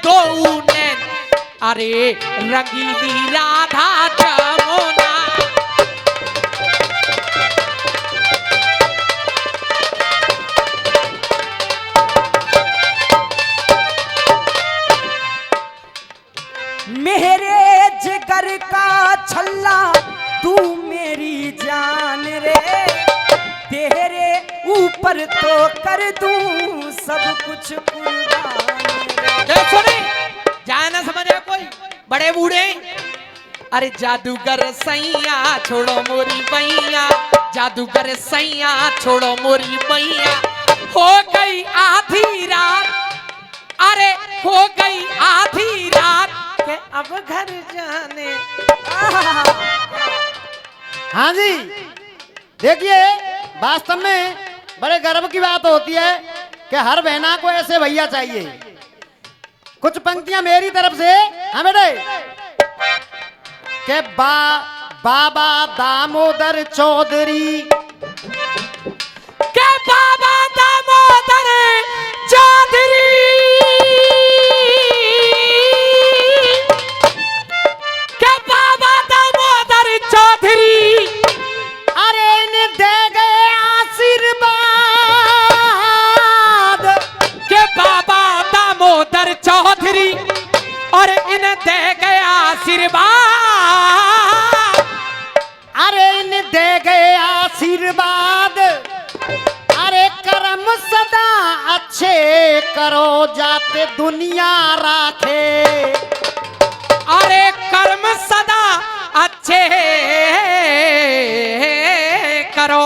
दो नैन, अरे रंगीली राधा जमुना। मेरे जिगर का छल्ला तू मेरी जान रे, तेरे ऊपर तो कर दूं सब कुछ कुर्बान। देखो नहीं जाए ना समझे कोई बड़े बूढ़े, अरे जादूगर सैया छोड़ो मोरी मैया, जादूगर सैया छोड़ो मोरी मैया। हो गई आधी रात, अरे हो गई आधी रात के अब घर जाने। हाँ जी, देखिए वास्तव में बड़े गर्व की बात होती है कि हर बहना को ऐसे भैया चाहिए। कुछ पंक्तियां मेरी तरफ से। हाँ बेटे के बाबा दामोदर चौधरी, के बाबा दामोदर चौधरी, के बाबा दामोदर चौधरी, अरे इन्हें दे गए आशीर्वाद। के बाबा दामोदर चौधरी और इन्हें दे गए आशीर्वाद। अरे इन्हें दे गए आशीर्वाद। अरे कर्म सदा अच्छे करो जाते दुनिया राखे। अरे कर्म सदा अच्छे करो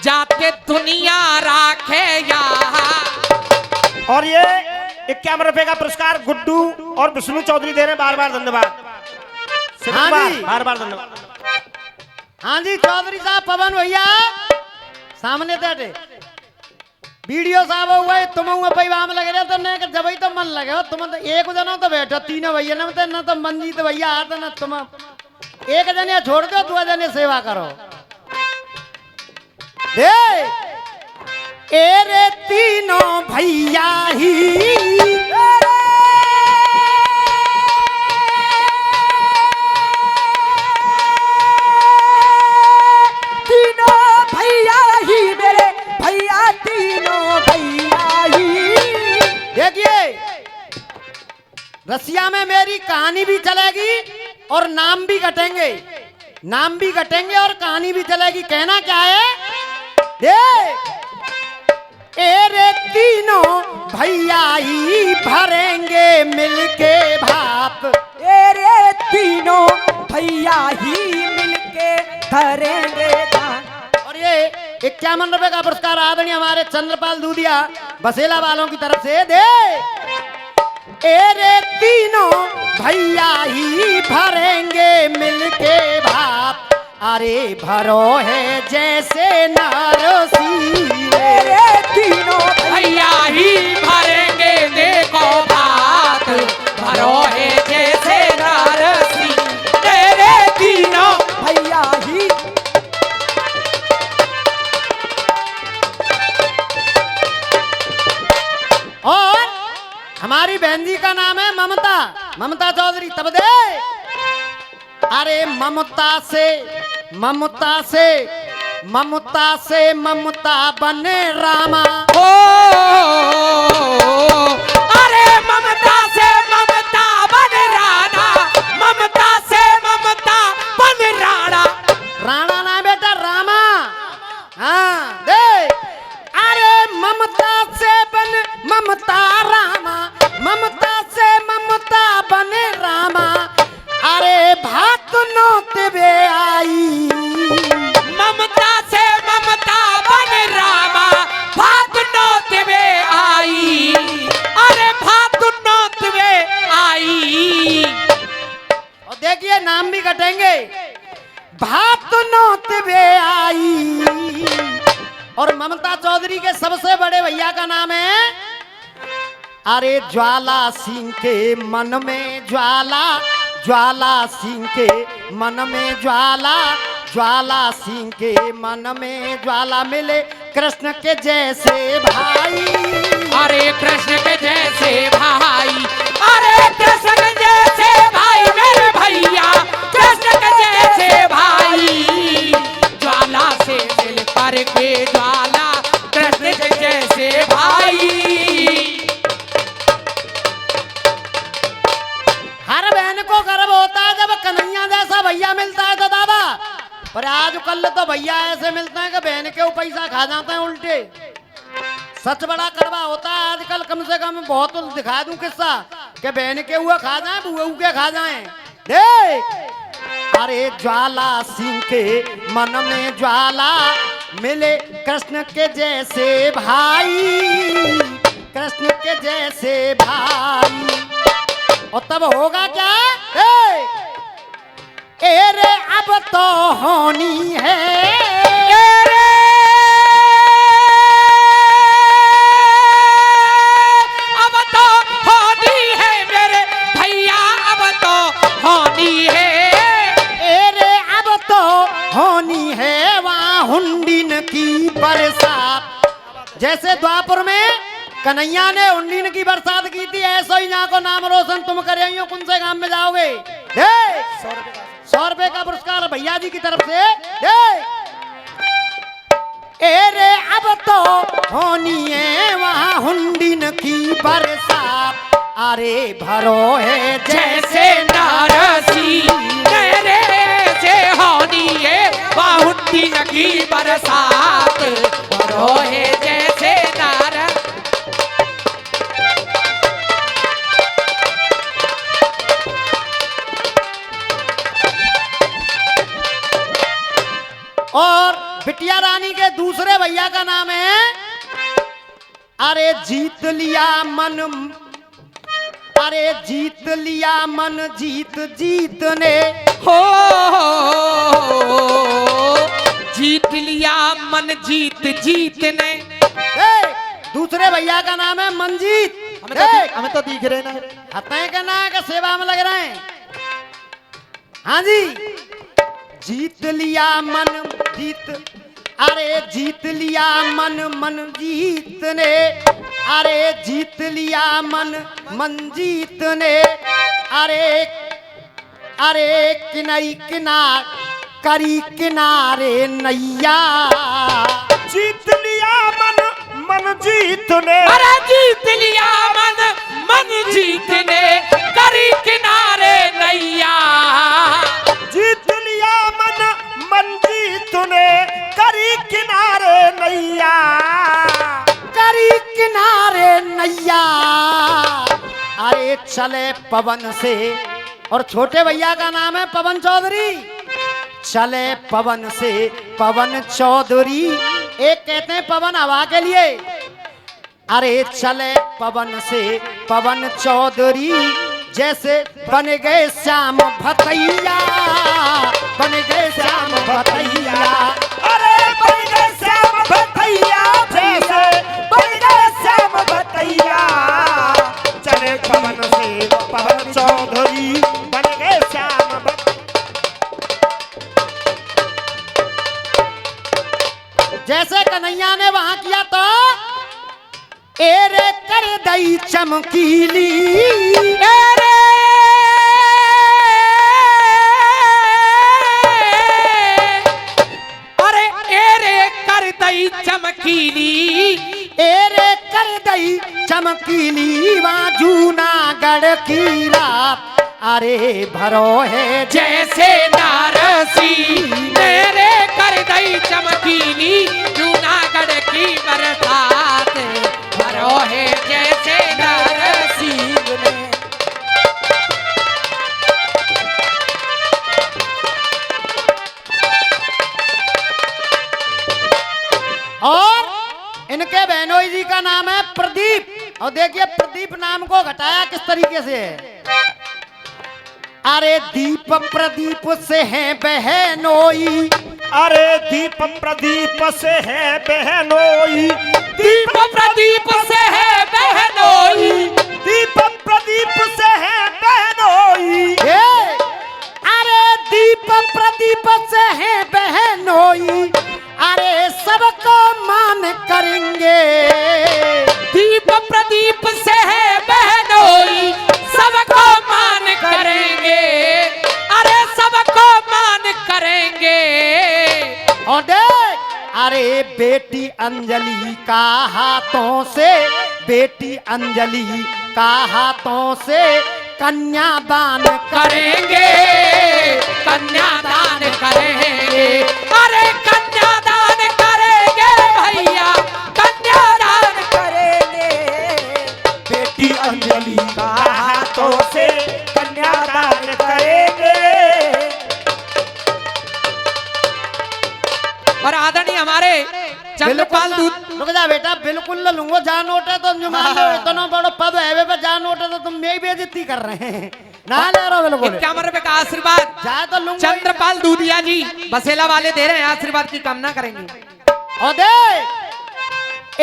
जाते दुनिया राखे यहाँ। और ये 51 रुपए का पुरस्कार गुड्डू और विष्णु चौधरी दे रहे हैं। बार बार धन्यवाद। हाँ जी। बार बार धन्यवाद। हाँ जी चौधरी साहब, पवन भैया सामने बैठे वीडियो साहब हुआ तुम पैवाम लगे रहे तो नहीं जब तो मन लगे हो तुम तो एक जनो तो बैठो तीनों भैया न तो मंजीत भैया आते न तुम एक जने छोड़ दो दो जने सेवा करो। दे एरे तीनों भैया ही रसिया में मेरी कहानी भी चलेगी और नाम भी घटेंगे, नाम भी घटेंगे और कहानी भी चलेगी। कहना क्या है? एरे तीनों भैया ही भरेंगे मिलके भाप। एरे तीनों भैया ही मिलके धरेंगे धान। और ये 51 रुपए का पुरस्कार आदरणीय हमारे चंद्रपाल दूधिया बसेला वालों की तरफ से। दे एरे तीनों भैया ही भरेंगे मिलके भाप। अरे भरो है जैसे नारसी। एरे तीनों भैया ही भरेंगे देखो भात, भरो है जैसे नारसी। तेरे तीनों भैया ही और हमारी बहन जी का नाम है ममता, ममता चौधरी। तब दे अरे ममता से ममता से ममता से ममता बने रामा। हो अरे ममता से ममता बन राणा, ममता से ममता बन राणा। राणा ना बेटा रामा। हाँ दे अरे ममता से बन ममता रामा, ममता से ममता बने रामा। अरे भात नोतबे आई। ममता से ममता बन रामा, भात नोतबे आई। अरे भात नोतबे आई। और देखिए नाम भी कटेंगे। भात नोतबे आई। और ममता चौधरी के सबसे बड़े भैया का नाम है अरे ज्वाला सिंह के मन में ज्वाला, ज्वाला सिंह के मन में ज्वाला, ज्वाला सिंह के मन में ज्वाला। मिले कृष्ण के जैसे भाई। अरे कृष्ण के जैसे भाई। भैया मिलता है था दादा, पर आजकल तो भैया ऐसे मिलते हैं कि बहन के ऊपर पैसा खा जाते हैं उल्टे। सच बड़ा कड़वा होता है आजकल। कम से कम बहुत तो दिखा दूं किस्सा कि बहन के हुए खा जाए, बुआ के खा जाए। देख अरे ज्वाला सिंह के मन में ज्वाला मिले कृष्ण के जैसे भाई, कृष्ण के जैसे भाई। और तब होगा क्या? ए रे अब तो होनी है, अब तो होनी है मेरे भैया, अब तो होनी है। ए रे अब तो होनी है वहाँ हुंडीन की बरसात। जैसे द्वापर में कन्हैया ने हुंडीन की बरसात की थी, ऐसा ही यहाँ को नाम रोशन तुम कर रही हो। कौन से गांव में जाओगे? 100 रुपए का पुरस्कार भैया जी की तरफ से। ए रे अब तो होनी है वहाँ हुंडीन की बरसात। अरे भरो है जैसे नारसी मेरे से होनी है बाहुटी की बरसात, भरो है जैसे नारस। और बिटिया रानी के दूसरे भैया का नाम है अरे जीत लिया मन, अरे जीत लिया मन जीत जीतने। हो जीत लिया मन जीत जीतने। दूसरे भैया का नाम है मंजीत। हमें तो दिख रहे ना। हतें का नाम का सेवा में लग रहे हैं। हाँ जी, जीत लिया मन जीत, अरे जीत लिया मन मन जीतने। अरे जीत लिया मन मन जीतने। अरे अरे किनारी किनार करी किनारे नैया। जीत लिया मन मन जीतने, अरे जीत लिया मन मन जीतने, करी किनारे नैया। जीत लिया मन मन जीतने, करी किनारे नैया, करी किनारे नैया। अरे चले पवन से, और छोटे भैया का नाम है पवन चौधरी। चले पवन से पवन चौधरी, एक कहते हैं पवन हवा के लिए। अरे चले पवन से पवन चौधरी, जैसे बन गए श्याम भतैया, बन गए श्याम भतैया। अरे बन गए श्याम भतैया, जैसे बन गए श्याम भतैया। चले पवन से पवन चौधरी, बन गए श्याम भतैया। जैसे कन्हैया ने वहां किया तो एरे कर दई चमकीली, एरे अरे एरे कर दई चमकीली, एरे कर दई चमकीली। वहाँ जूनागढ़ की रात, अरे भरो है जैसे नारसी मेरे कर दई चमकीली। जूनागढ़ की बरसात, भरो है जैसे नारसी ने। और इनके बहनोई जी का नाम है प्रदीप। और देखिए प्रदीप नाम को घटाया किस तरीके से है। अरे दीप प्रदीप से है बहनोई, अरे दीप प्रदीप से है बहनोई, दीप प्रदीप से है बहनोई, दीप प्रदीप से है बहनोई। अरे दीप प्रदीप से है बहनोई, अरे सबको मान करेंगे। दीप प्रदीप से है बहनोई, सबको मान करेंगे, अरे सबको मान करेंगे। और देख अरे बेटी अंजलि का हाथों से, बेटी अंजलि का हाथों से कन्यादान करेंगे कन्यादान करेंगे, अरे कन्यादान करेंगे भैया, कन्यादान करेंगे बेटी अंजलि का हाथों से कन्यादान करेंगे। और आदरणीय हमारे चंद्रपाल दूत, रुक जा बेटा, बिल्कुल न लूंगो। जा नोट है तो इतना बड़ा पद है पे, जा नोट है तो तुम मेरी बेइज्जती कर रहे हैं। ना ले रहा बिल्कुल। 51 रुपए का आशीर्वाद जाए तो लूंगा। चंद्रपाल दूधिया जी बसेला वाले दे रहे हैं, आशीर्वाद की कामना करेंगे। और दे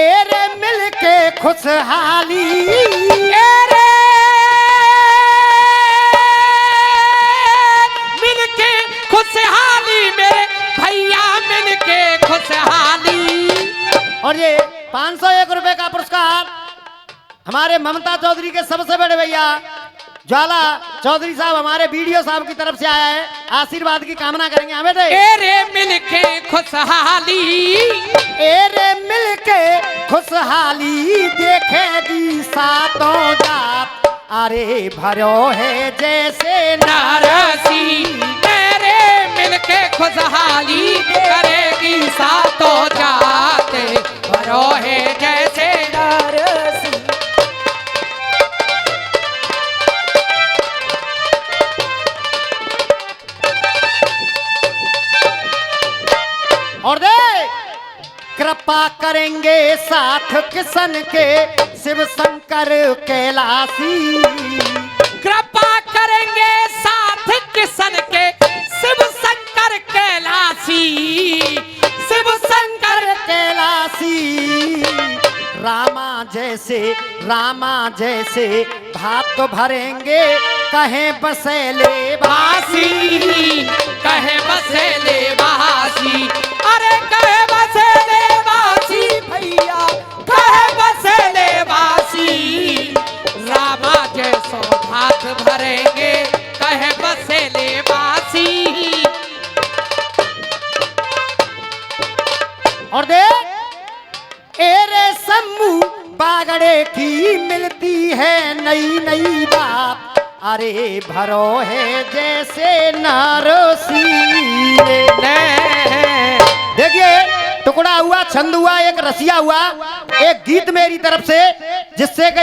एरे मिलके खुशहाली, एरे मिलके खुशहाली, मेरे भैया मिलके खुशहाली। और ये 501 रुपए का पुरस्कार हमारे ममता चौधरी के सबसे बड़े भैया ज्वाला चौधरी साहब, हमारे वीडियो साहब की तरफ से आया है। आशीर्वाद की कामना करेंगे हमें दे। एरे मिलके खुशहाली, एरे मिलके खुशहाली, देखेगी सातों जात, अरे भरो है जैसे नारसी। मेरे मिलके खुशहाली करेगी सातों जाते, भरो है जैसे नारसी। और दे कृपा करेंगे साथ किशन के शिव शंकर कैलाशी, कृपा करेंगे साथ किशन के शिव शंकर कैलाशी, शिव शंकर कैलाशी। रामा जैसे भात तो भरेंगे, कहे बसेले बासी, कहे बसेले बासी, अरे कहे बसेले बासी भैया, कहे बसेले बासी। रामा जैसो भात भरेंगे, कहे बसेले बासी। और दे एरे सम्मू बागड़े की मिलती है नई नई बात, अरे भरो है जैसे नारसी। देखिए टुकड़ा हुआ, छंद हुआ, एक रसिया हुआ, एक गीत मेरी तरफ से, जिससे